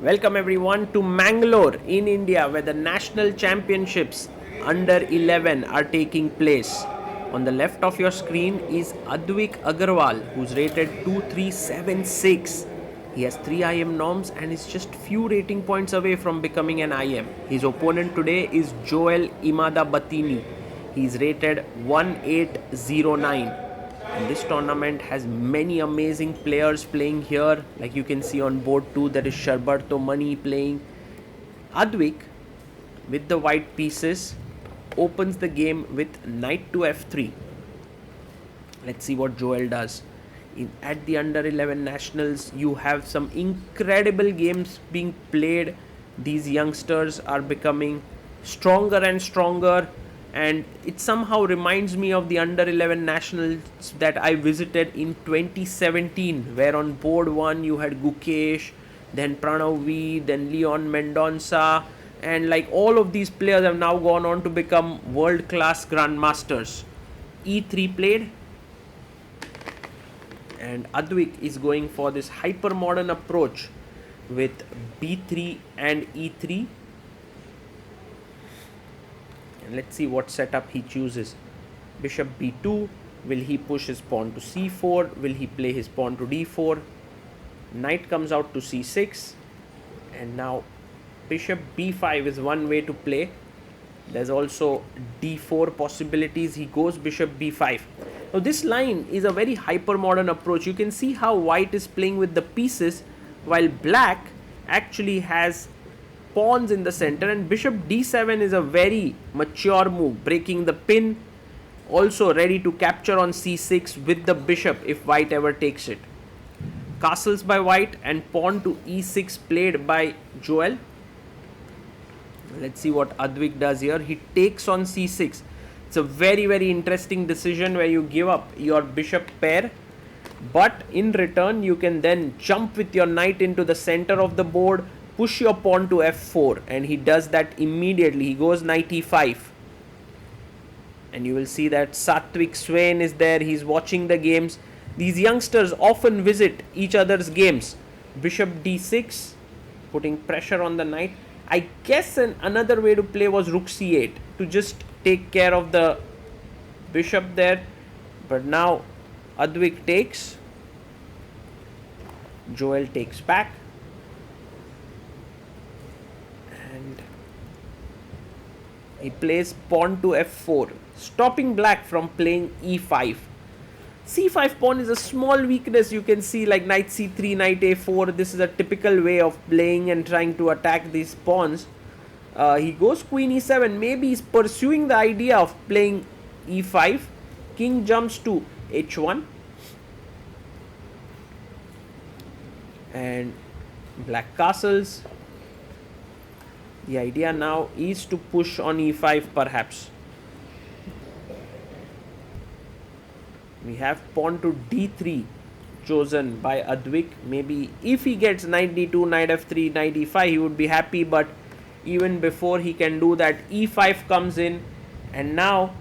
Welcome everyone to Mangalore in India, where the national championships under-11 are taking place. On the left of your screen is Advik Agarwal, who's rated 2376. He has 3 IM norms and is just few rating points away from becoming an IM. His opponent today is Joel Imadabattini. He's rated 1809. And this tournament has many amazing players playing here. Like you can see on board 2, there is Sharbarto Mani playing. Adwik, with the white pieces, opens the game with knight to f3. Let's see what Joel does. At the under-11 nationals, you have some incredible games being played. These youngsters are becoming stronger and stronger, and it somehow reminds me of the under-11 nationals that I visited in 2017, where on board 1 you had Gukesh, then Pranav V, then Leon Mendonça, and like all of these players have now gone on to become world-class grandmasters. E3 played, and Adwik is going for this hyper-modern approach with b3 and e3. And let's see what setup he chooses. Bishop b2. Will he push his pawn to c4? Will he play his pawn to d4? Knight comes out to c6. And now bishop b5 is one way to play. There's also d4 possibilities. He goes bishop b5. Now this line is a very hyper modern approach. You can see how white is playing with the pieces while black actually has pawns in the center, and bishop d7 is a very mature move, breaking the pin, also ready to capture on c6 with the bishop if white ever takes it. Castles by white and pawn to e6 played by Joel. Let's see what Advik does here. He takes on c6. It's a very interesting decision where you give up your bishop pair, but in return you can then jump with your knight into the center of the board, push your pawn to f4, and he does that immediately. He goes knight e5, and you will see that Satvik Swain is there. He's watching the games. These youngsters often visit each other's games. Bishop d6, putting pressure on the knight. I guess another way to play was rook c8 to just take care of the bishop there, but now Advik takes, Joel takes back, and he plays pawn to f4, stopping black from playing e5. c5 pawn is a small weakness. You can see like knight c3, knight a4. This is a typical way of playing and trying to attack these pawns. He goes queen e7. Maybe he's pursuing the idea of playing e5. King jumps to h1, and black castles. The idea now is to push on e5 perhaps. We have pawn to d3 chosen by Advik. Maybe if he gets knight d2, knight f3, knight e5, he would be happy, but even before he can do that, e5 comes in, and now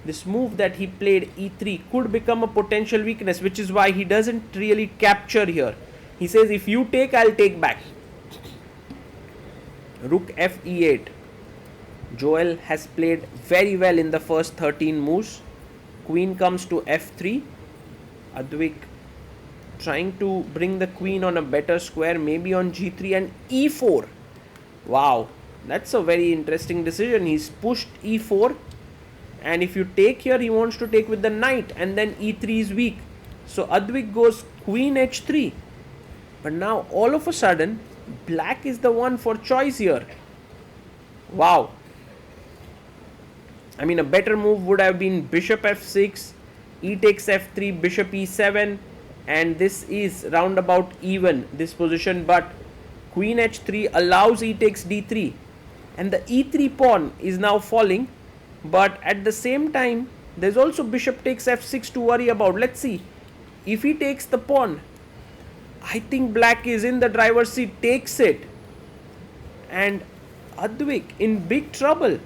this move that he played e3 could become a potential weakness, which is why he doesn't really capture here. He says, if you take, I'll take back. Rook f e8. Joel has played very well in the first 13 moves. Queen comes to f3. Advik trying to bring the queen on a better square, maybe on g3 and e4. Wow, that's a very interesting decision. He's pushed e4, and if you take here, he wants to take with the knight, and then e3 is weak. So Advik goes queen h3. But now all of a sudden, black is the one for choice here. Wow. I mean, a better move would have been bishop f6, e takes f3, bishop e7, and this is roundabout even, this position, but queen h3 allows e takes d3, and the e3 pawn is now falling, but at the same time, there's also bishop takes f6 to worry about. Let's see, if he takes the pawn, I think black is in the driver's seat, takes it, and Advik in big trouble.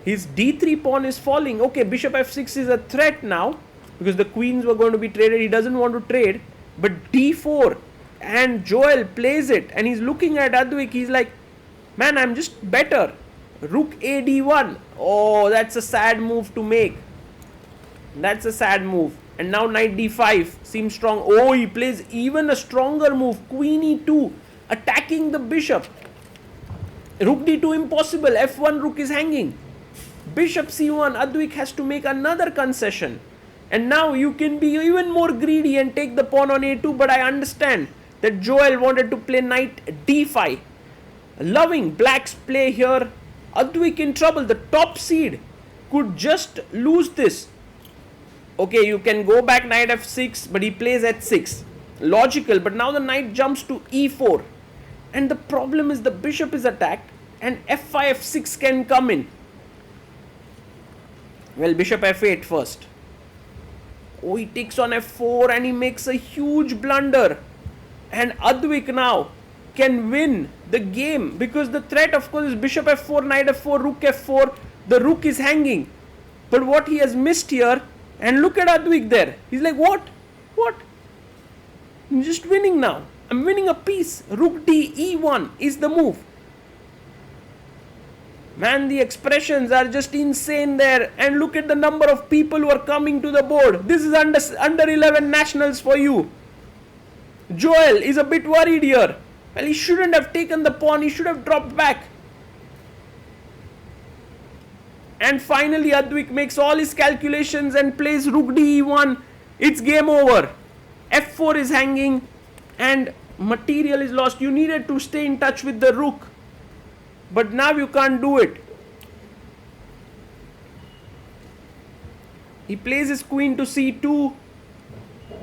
His d3 pawn is falling. Okay, bishop f6 is a threat now because the queens were going to be traded. He doesn't want to trade, but d4, And Joel plays it and he's looking at Advik. He's like, man, I'm just better. Rook a d1. Oh, that's a sad move to make. That's a sad move. And now knight d5 seems strong. Oh, he plays even a stronger move. Queen e2, attacking the bishop. Rook d2 impossible. f1 rook is hanging. Bishop c1. Advik has to make another concession. And now you can be even more greedy and take the pawn on a2. But I understand that Joel wanted to play knight d5. Loving black's play here. Advik in trouble. The top seed could just lose this. Okay, you can go back knight f6, but he plays h6. Logical, but now the knight jumps to e4. And the problem is the bishop is attacked and f5, f6 can come in. Well, bishop f8 first. Oh, he takes on f4 and he makes a huge blunder. And Advik now can win the game because the threat, of course, is bishop f4, knight f4, rook f4. The rook is hanging. But what he has missed here, and look at Advik there. He's like, what? What? I'm just winning now. I'm winning a piece. Rook d e1 is the move. Man, the expressions are just insane there. And look at the number of people who are coming to the board. This is under 11 nationals for you. Joel is a bit worried here. Well, he shouldn't have taken the pawn. He should have dropped back. And finally, Advik makes all his calculations and plays rook d e1. It's game over. f4 is hanging and material is lost. You needed to stay in touch with the rook. But now you can't do it. He plays his queen to c2.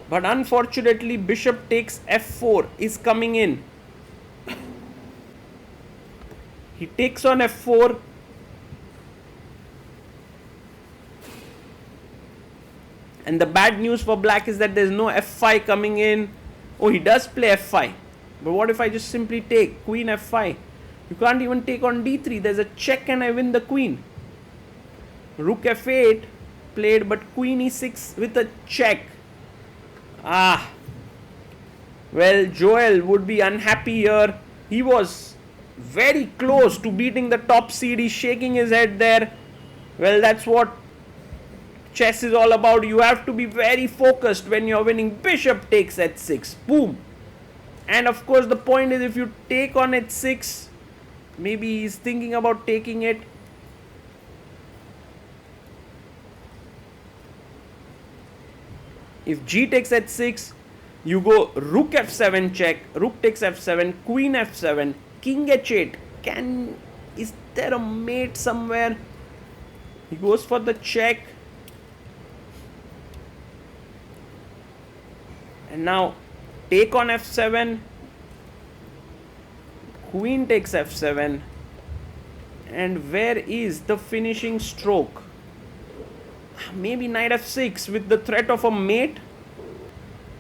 But unfortunately, bishop takes f4 is coming in. He takes on f4. And the bad news for black is that there's no f5 coming in. Oh, he does play f5. But what if I just simply take queen f5? You can't even take on d3. There's a check and I win the queen. Rook f8 played, but queen e6 with a check. Ah. Well, Joel would be unhappy here. He was very close to beating the top seed. He's shaking his head there. Well, that's what chess is all about. You have to be very focused when you're winning. Bishop takes h6. Boom. And of course, the point is if you take on h6, maybe he's thinking about taking it. If g takes h6, you go rook f7 check, rook takes f7, queen f7, king h8. Is there a mate somewhere? He goes for the check. And now take on f7, queen takes f7, and where is the finishing stroke? Maybe knight f6 with the threat of a mate.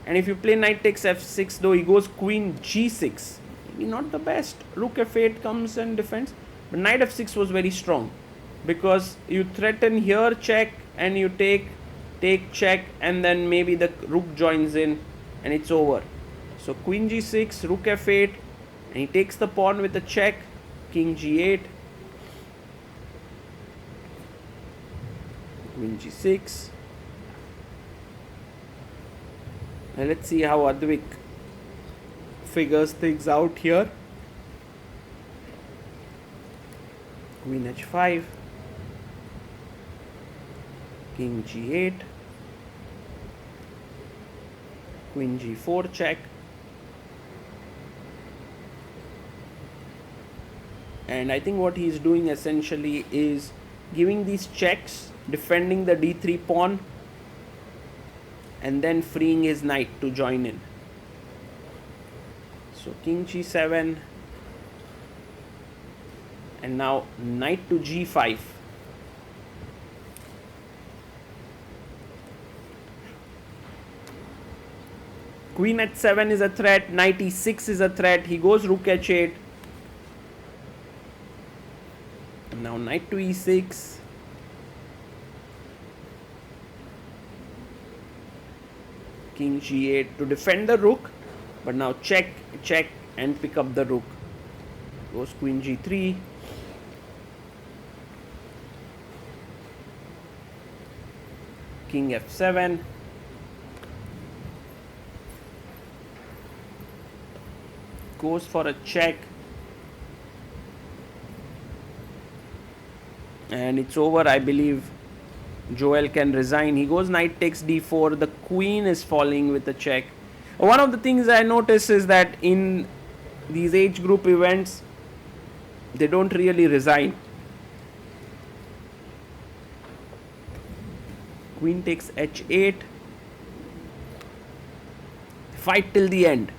And if you play knight takes f6, though, he goes queen g6. Maybe not the best. Rook f8 comes and defends. But knight f6 was very strong because you threaten here check and you take check, and then maybe the rook joins in and it's over. So queen g6, rook f8, and he takes the pawn with a check, king g8, queen g6. Now let's see how Advik figures things out here. Queen h5, king g8, queen g4 check, and I think what he's doing essentially is giving these checks, defending the d3 pawn, and then freeing his knight to join in. So king g7, and now knight to g5. Queen h7 is a threat, knight e6 is a threat, he goes rook h8. Now knight to e6. King g8 to defend the rook. But now check, check, and pick up the rook. Goes queen g3. King f7. Goes for a check. And it's over, I believe. Joel can resign. He goes knight takes d4. The queen is falling with a check. One of the things I notice is that in these age group events, they don't really resign. Queen takes h8. Fight till the end.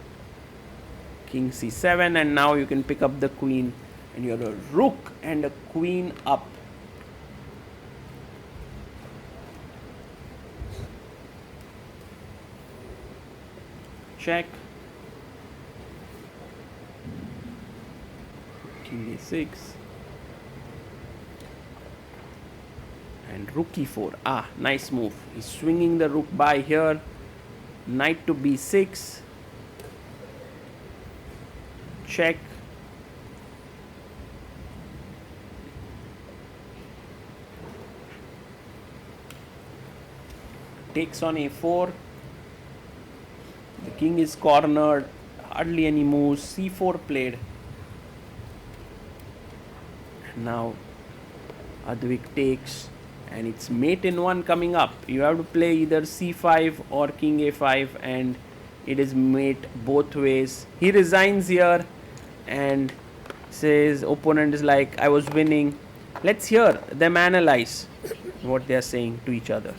King c7, and now you can pick up the queen, and you have a rook and a queen up. Check. King a6. And rook e4. Nice move. He's swinging the rook by here. Knight to b6. Check. Takes on a4. The king is cornered. Hardly any moves. c4 played. Now Advik takes, and it's mate in one coming up. You have to play either c5 or king a5, and it is mate both ways. He resigns here and says opponent is like, I was winning. Let's hear them analyze what they are saying to each other.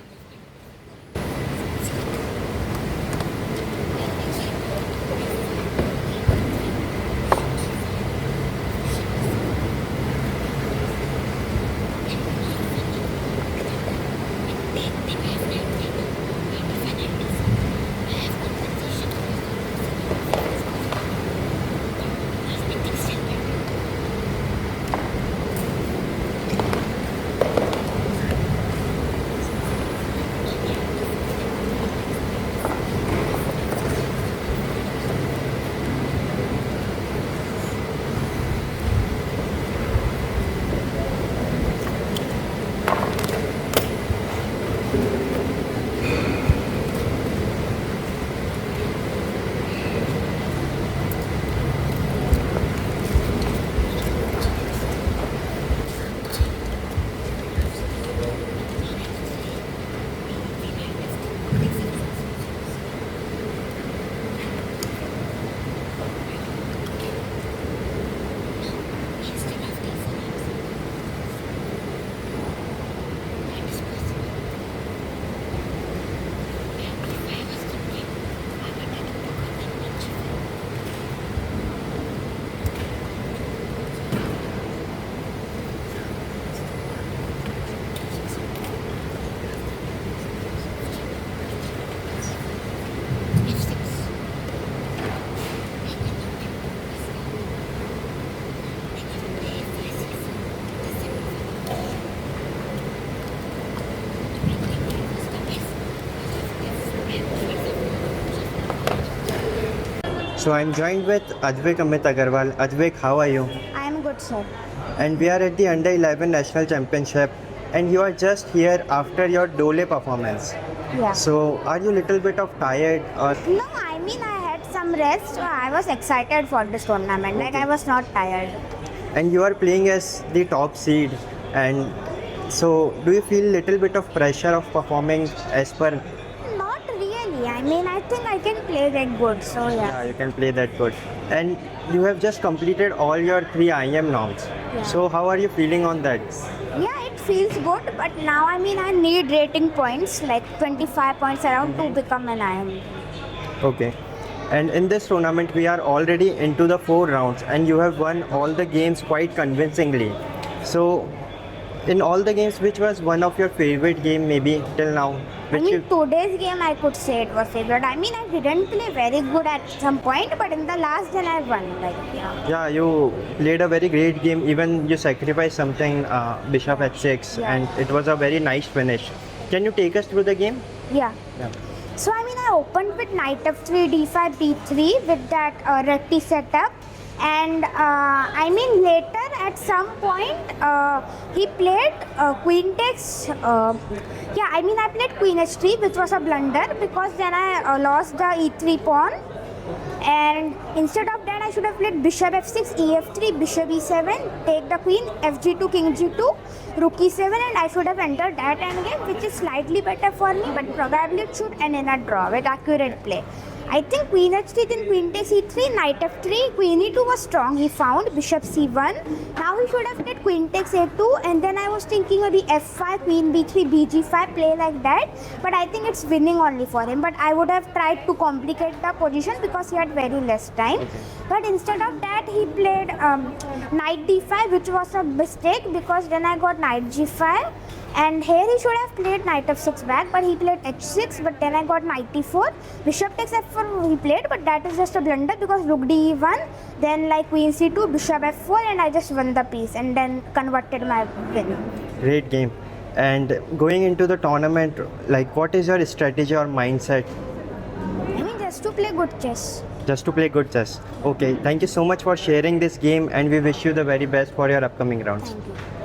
So I'm joined with Advik Agarwal. Advik, how are you? I am good, sir. And we are at the under-11 national championship, and you are just here after your Dole performance. Yeah. So are you a little bit of tired or? No, I mean I had some rest, so I was excited for this tournament. Like I was not tired. And you are playing as the top seed, and so do you feel little bit of pressure of performing as per? Not really. I mean I think I can play that good. So yeah. Yeah, you can play that good. And you have just completed all your 3 IM norms. Yeah. So how are you feeling on that? Yeah, it feels good, but now I mean I need rating points like 25 points around to become an IM. Okay. And in this tournament, we are already into the 4 rounds, and you have won all the games quite convincingly. So, in all the games, which was one of your favorite game maybe till now? I mean today's game I could say it was favorite. I mean I didn't play very good at some point, but in the last then I won. Like Yeah, you played a very great game. Even you sacrificed something, bishop h6, Yeah. and it was a very nice finish. Can you take us through the game? Yeah. Yeah. So I mean, I opened with knight f3, d5, b3 with that Retti setup, and I mean later at some point he played queen takes. Yeah, I mean I played queen h3, which was a blunder because then I lost the e3 pawn. And instead of that, I should have played bishop f6, ef3, bishop e7, take the queen, fg2, king g2, rook e7, and I should have entered that endgame, which is slightly better for me, but probably it should end in a draw with accurate play. I think queen h3, then queen takes e3, knight f3, queen e2 was strong. He found bishop c1. Now he should have played queen takes a2, and then I was thinking maybe f5, queen b3, bg5, play like that. But I think it's winning only for him. But I would have tried to complicate the position because he had very less time. But instead of that, he played knight d5, which was a mistake because then I got knight g5. And here he should have played knight f6 back, but he played h6, but then I got knight e4. Bishop takes f4 he played, but that is just a blunder because rook d1, then like queen c2, bishop f4, and I just won the piece and then converted my win. Great game. And going into the tournament, like what is your strategy or mindset? I mean, just to play good chess. Just to play good chess. Okay, thank you so much for sharing this game, and we wish you the very best for your upcoming rounds. Thank you.